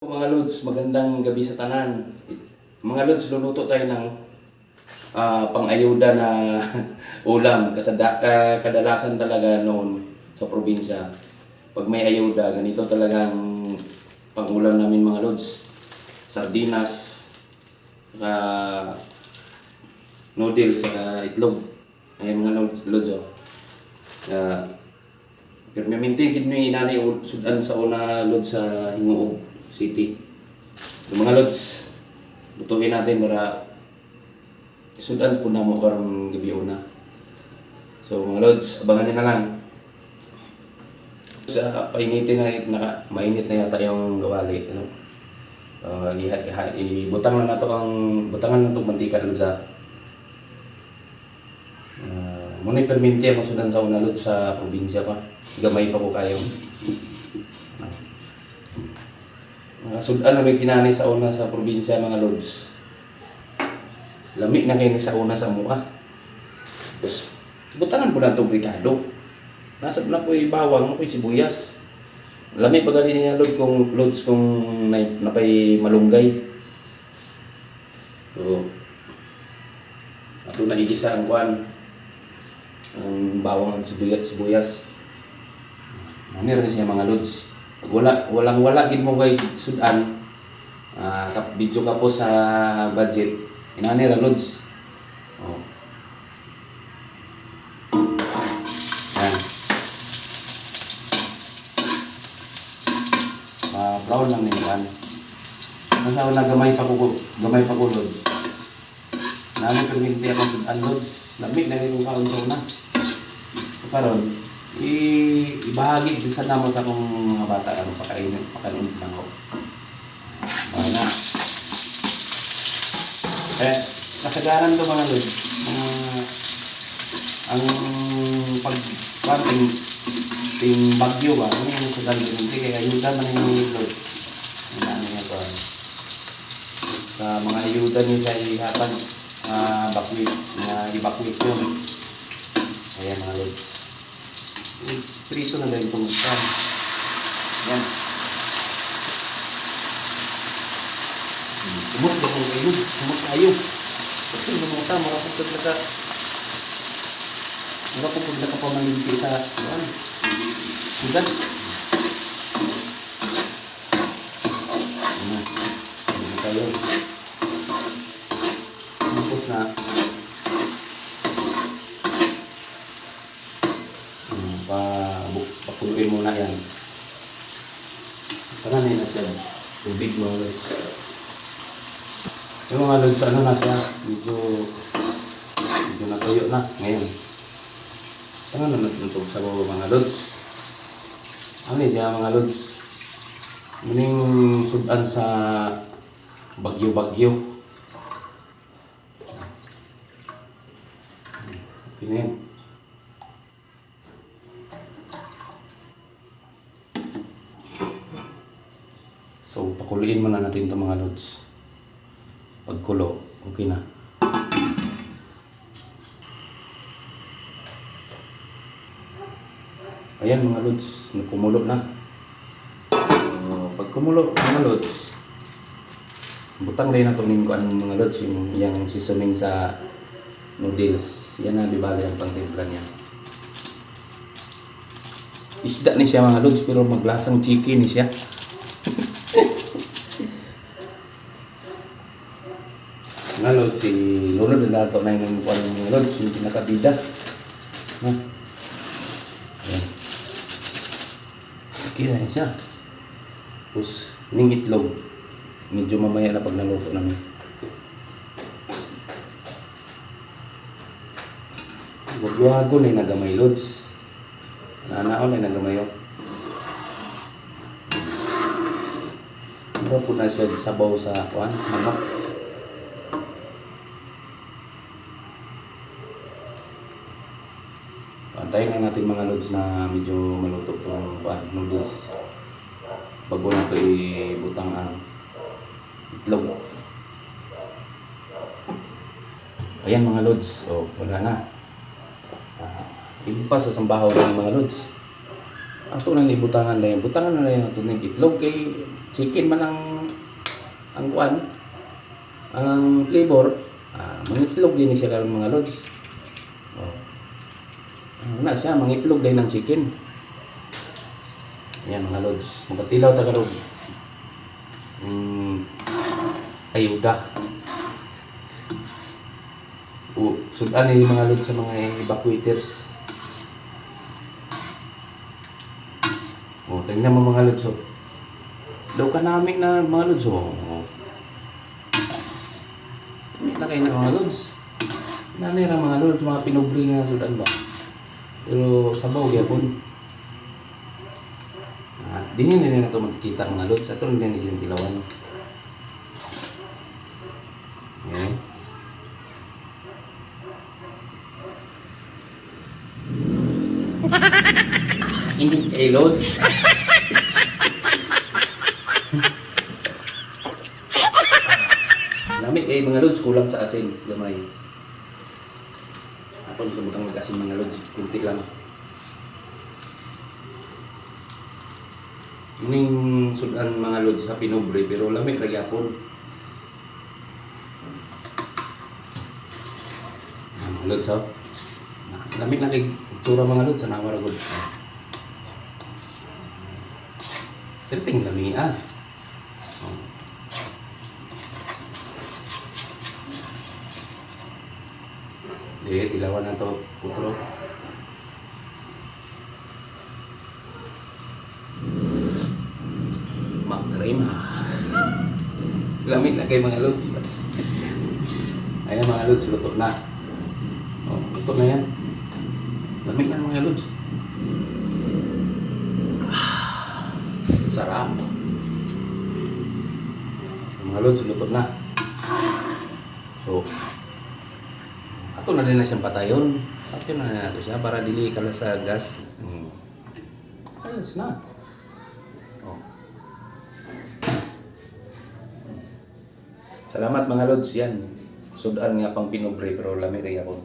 Mga Lods, magandang gabi sa tanan. Mga Lods, luluto tayo ng pang-ayuda na ulam. Kadalasan talaga noon sa probinsya. Pag may ayuda, ganito talagang pang-ulam namin mga Lods. Sardinas, noodles, itlog. Ayan mga Lods. Pero namintin kid may inani o sudan sa una Lods sa Hinguog City. Yung mga Lods, lutuin natin para sudan po na mo karong gabi una. So mga Lods, abangan nyo na lang. Sa painitin na mainit na yata yung gawali. Ano? Ibutang na nato ang butangan na itong mantika Lods ha. Muna perminti ako sudan sa una Lods sa probinsya pa. Gamay pa ko kayo. Sudan na may kinani sa una sa probinsya mga Lods. Lamig na kayo sa una sa mukha. Tapos, butangan po na itong ricado. Nasa na po yung bawang, po yung sibuyas. Lamig pa galing niya Lods kung napay malunggay. So, ato na igisa ang kuan. Ang bawang at sibuyas. Manir rin siya mga Lods. Pag walang gid mo kay sudan, video ka po sa budget. Inani ra Lods. Oh. Yan. Brown lang ni kan. Nasa una gamay pa ko Lods. Nami perminti ako sudan Lods. Lamig na yung kaon na. Karon ibahagi din sa namo sa akong mga bata ang pakainin lang ako. Wala. Kasagaran to mga Lods. Ang pagpanting ting bagyo ba? Ano yung kasagaran din kaya ayuda man yung Lods. Ano nga to? Sa mga ayuda ni sa ihatag evacuation. Ayan mga Lods. Prito na lang itong ikan. Yan. Sumot na kung kayo. Sumot kayo. Kasi yung mga tama, marapupag na kapamalimpi sa yan. Sudan. Yan kayo. Tapos na. Pakuluin muna yan. Pananin na siya. Tubig mga Lods. Yung mga Lods, ano na siya? Medyo natuyo na ngayon. Tangan na natutog sa mga Lods. Ano niya mga Lods? Muning sudan sa bagyo-bagyo. Pinin. So, pakuluin muna natin itong mga Lods. Pagkulo, okay na. Ayan mga Lods, kumulo na. So, pag kumulo mga Lods, butang rin na itong mga Lods, yung seasoning sa noodles. Yan na, di bali ang pangtimpla niya. Isda ni siya mga Lods, pero maglasang chicken ni siya. Mga Lods, si Lolo na nato na yung mga Lods, yung pinakabida. Ayan. Okay na siya. Tapos, ning itlog. Medyo mamaya na pag naluto namin. Wagwago na yung nagamay Lods. Nanaon na yung nagamay yun. Pero po na siya sabaw sa manok. Antayin na natin mga Lods na medyo maluto itong noodles. Bago na ito ibutang ang itlog. Ayan mga Lods. So, wala na. Iba sa sambahaw ng mga Lods. Ato na ibutangan na yan. Butangan na yan ito ng itlog kay chicken man ang kuan, ang flavor, mangitlog din siya karon mga lods. Oh. Na siya mangitlog din ng chicken. Ayan mga lods, magatilaw ta karon. Ayuda. Sudan ni mga lods sa mga evacuators. Tingnan mo mga lods. Daw ka namin na mga lods. Hindi na kayo na mga lods. Nanira mga lods, mga pinubri nga sudan ba. Pero sabaw gyapon. Dinin na ito magkikita mga lods. Ito rin din silang tilawan. Okay. Hindi kayo lods. Lamig kayo mga lods, kulang sa asin. Gamay. Ako gusto mo kang mag-asin mga lods. Kunti lang. Muning sudan mga lods sa pinobre pero lamig lagi ako. Mga lods lamig na kay tura mga lods sa nawara gud. Perting lami tilawan na to putro. Cream. Lamig na kay mga lods. Ayan mga lods, luto na. Luto na yan. Lamig na mga lods. Sarap. Mga lods, luto na. So, ato na din na siyang patayon. Ato na nato siya para dili kala sa gas. Ayos na. Salamat mga lods yan. Sudan nga pang pinobre pero lamig rin ako.